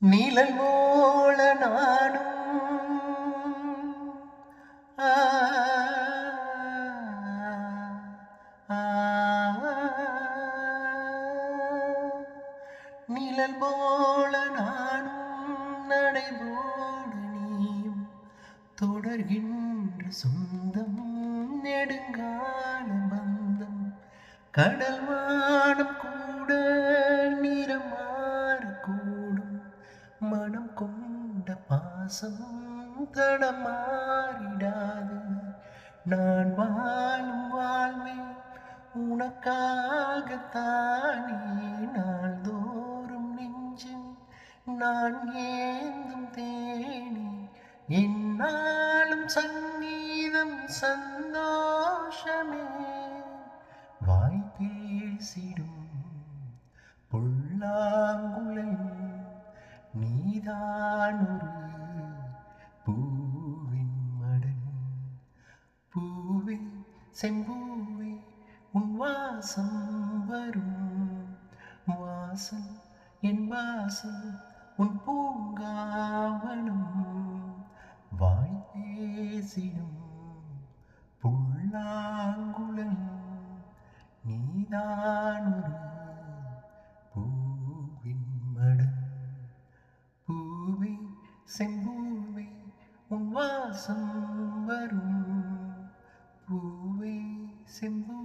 நிழல் போல நானும் ஆ, ஆ, நிழல் போல நானும் நடைபோடு நீயும் தொடர்கின்ற சொந்தம் நெடுங்கால பந்தம் கடல் வானம் கூட நிறம் மாறக்கூடும் மனம் கொண்ட பாசம் தடம் மாறிடாது நான் வாழும் வாழ்வே உனக்காகத்தானே நாள்தோறும் நெஞ்சில் நான் ஏந்தும் தேனே என்னாலும் சங்கீதம் சந்தோஷமே வாய் பேசிடும் புல்லாங்குழல் நீதான் ஒரு பூவின் மடல் பூவே செம்பூவே உன் வாசம் வரும் வாசல் என் வாசல் உன் பூங்காவனம் வாய் பேசிடும் புல்லாங்குழல் நீதான் ஒரு பூவின் மடல் பூவே செம்பூவே உன் வாசம் வரும் பூவே செம்பூ